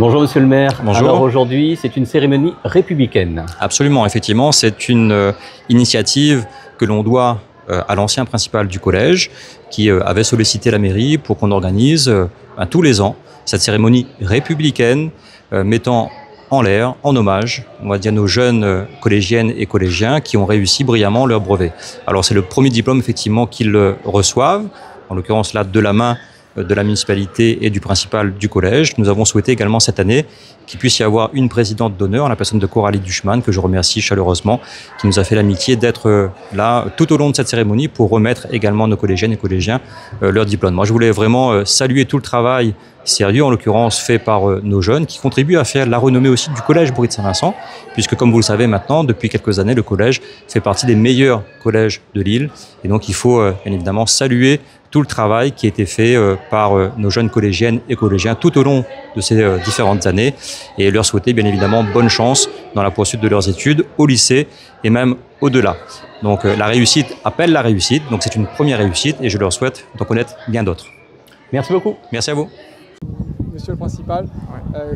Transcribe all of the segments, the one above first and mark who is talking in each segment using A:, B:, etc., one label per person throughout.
A: Bonjour Monsieur le maire.
B: Bonjour.
A: Alors aujourd'hui, c'est une cérémonie républicaine.
B: Absolument, effectivement, c'est une initiative que l'on doit à l'ancien principal du collège qui avait sollicité la mairie pour qu'on organise tous les ans cette cérémonie républicaine mettant en l'air, en hommage, on va dire nos jeunes collégiennes et collégiens qui ont réussi brillamment leur brevet. Alors c'est le premier diplôme effectivement qu'ils reçoivent, en l'occurrence là de la main de la municipalité et du principal du collège. Nous avons souhaité également cette année qu'il puisse y avoir une présidente d'honneur, la personne de Coralie Duchman, que je remercie chaleureusement, qui nous a fait l'amitié d'être là tout au long de cette cérémonie pour remettre également nos collégiennes et collégiens leur diplôme. Moi, je voulais vraiment saluer tout le travail sérieux, en l'occurrence fait par nos jeunes, qui contribuent à faire la renommée aussi du collège Bourry de Saint-Vincent, puisque comme vous le savez maintenant, depuis quelques années, le collège fait partie des meilleurs collèges de l'île. Et donc il faut bien évidemment saluer tout le travail qui a été fait par nos jeunes collégiennes et collégiens tout au long de ces différentes années et leur souhaiter bien évidemment bonne chance dans la poursuite de leurs études au lycée et même au-delà. Donc la réussite appelle la réussite, donc c'est une première réussite et je leur souhaite d'en connaître bien d'autres.
A: Merci beaucoup.
B: Merci à vous.
C: Monsieur le principal,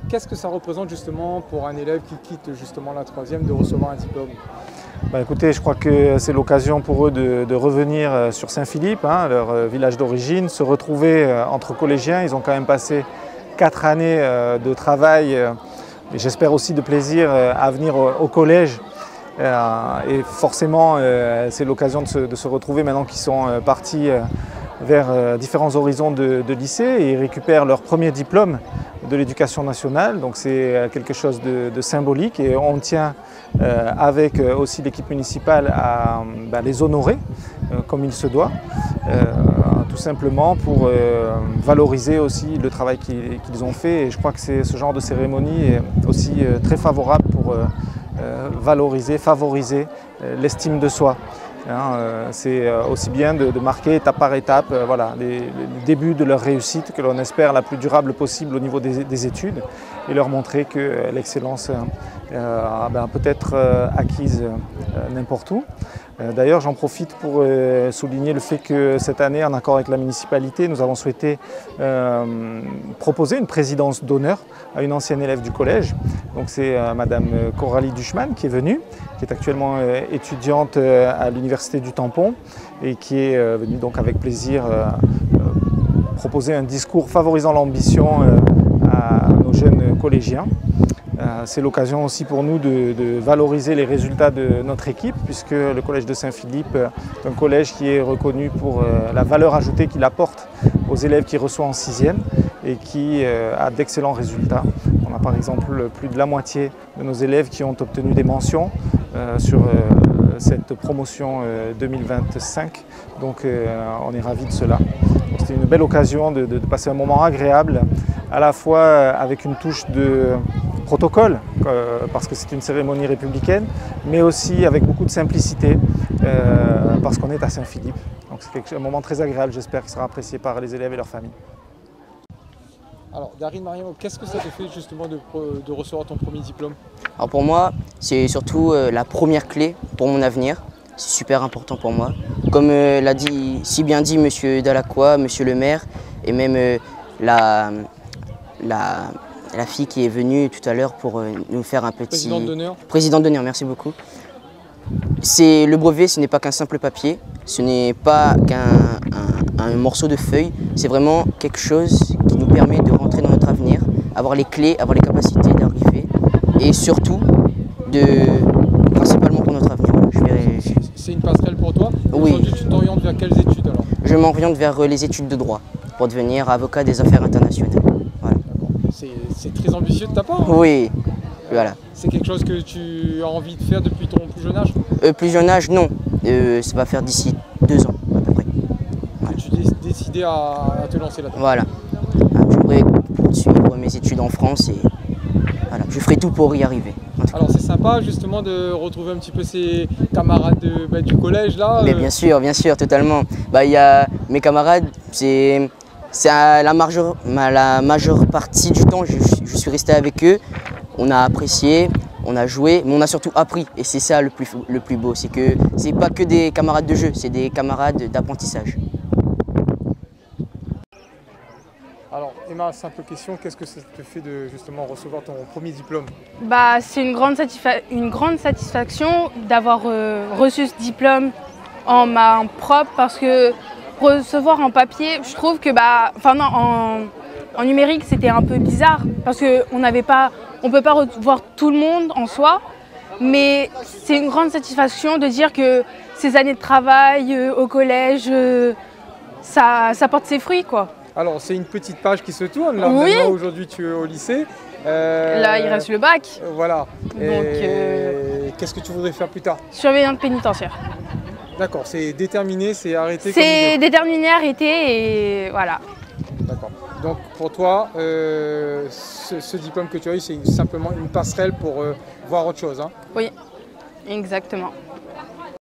C: qu'est-ce que ça représente justement pour un élève qui quitte justement la troisième de recevoir un diplôme?
D: Écoutez, je crois que c'est l'occasion pour eux de revenir sur Saint-Philippe, leur village d'origine, se retrouver entre collégiens. Ils ont quand même passé 4 années de travail et j'espère aussi de plaisir à venir au collège. Et forcément, c'est l'occasion de se retrouver maintenant qu'ils sont partis vers différents horizons de lycée et ils récupèrent leur premier diplôme de l'éducation nationale. Donc c'est quelque chose de symbolique et on tient avec aussi l'équipe municipale à les honorer comme il se doit, tout simplement pour valoriser aussi le travail qu'ils ont fait. Et je crois que ce genre de cérémonie est aussi très favorable pour valoriser, favoriser l'estime de soi. C'est aussi bien de marquer étape par étape les débuts de leur réussite que l'on espère la plus durable possible au niveau des études et leur montrer que l'excellence peut être acquise n'importe où. D'ailleurs, j'en profite pour souligner le fait que cette année, en accord avec la municipalité, nous avons souhaité proposer une présidence d'honneur à une ancienne élève du collège. Donc c'est Madame Coralie Duchman qui est venue, qui est actuellement étudiante à l'Université du Tampon et qui est venue donc avec plaisir proposer un discours favorisant l'ambition à nos jeunes collégiens. C'est l'occasion aussi pour nous de valoriser les résultats de notre équipe puisque le collège de Saint-Philippe est un collège qui est reconnu pour la valeur ajoutée qu'il apporte aux élèves qui reçoit en 6e et qui a d'excellents résultats. On a par exemple plus de la moitié de nos élèves qui ont obtenu des mentions sur cette promotion 2025, donc on est ravis de cela. C'était une belle occasion de passer un moment agréable, à la fois avec une touche de protocole, parce que c'est une cérémonie républicaine, mais aussi avec beaucoup de simplicité, parce qu'on est à Saint-Philippe. Donc c'est un moment très agréable, j'espère qu'il sera apprécié par les élèves et leurs familles.
C: Alors Darine Mariam, qu'est-ce que ça te fait justement de recevoir ton premier diplôme?
E: Alors pour moi, c'est surtout la première clé pour mon avenir. C'est super important pour moi. Comme l'a dit, si bien dit Monsieur Dalacroix, Monsieur le maire, et même la fille qui est venue tout à l'heure pour nous faire un petit…
C: Présidente d'honneur.
E: Présidente d'honneur, merci beaucoup. Le brevet, ce n'est pas qu'un simple papier, ce n'est pas qu'un morceau de feuille, c'est vraiment quelque chose qui nous permet de rentrer dans notre avenir, avoir les clés, avoir les capacités d'arriver et surtout, principalement pour notre avenir.
C: C'est une passerelle pour toi?
E: Oui.
C: Aujourd'hui, tu t'orientes vers quelles études alors?
E: Je m'oriente vers les études de droit pour devenir avocat des affaires internationales. Voilà.
C: C'est très ambitieux de ta part. Hein?
E: Oui, voilà.
C: C'est quelque chose que tu as envie de faire depuis ton plus jeune âge?
E: Plus jeune âge, non. Ça va faire d'ici 2 ans à peu près.
C: Voilà. Que tu es décidé à te lancer là-dedans?
E: Voilà. J'aimerais poursuivre mes études en France et voilà, je ferai tout pour y arriver.
C: Alors c'est sympa justement de retrouver un petit peu ses camarades du collège là.
E: Mais bien sûr, totalement. Y a mes camarades, c'est la majeure partie du temps, je suis resté avec eux. On a apprécié, on a joué, mais on a surtout appris. Et c'est ça le plus beau, c'est que c'est pas que des camarades de jeu, c'est des camarades d'apprentissage.
C: Alors Emma, simple question, qu'est-ce que ça te fait de justement recevoir ton premier diplôme?
F: Bah, c'est une grande satisfaction d'avoir reçu ce diplôme en main propre parce que recevoir en papier, je trouve que en numérique c'était un peu bizarre parce qu'on ne peut pas revoir tout le monde en soi, mais c'est une grande satisfaction de dire que ces années de travail au collège, ça porte ses fruits, quoi.
C: Alors c'est une petite page qui se tourne, là
F: Oui.
C: maintenant aujourd'hui tu es au lycée.
F: Là il reste le bac,
C: Voilà.
F: Donc,
C: Qu'est-ce que tu voudrais faire plus tard?
F: surveillante pénitentiaire.
C: D'accord, c'est déterminé, c'est arrêté comme
F: C'est
C: idée.
F: déterminé, arrêté et voilà.
C: D'accord. Donc pour toi, ce diplôme que tu as eu, c'est simplement une passerelle pour voir autre chose, hein?
F: Oui, exactement.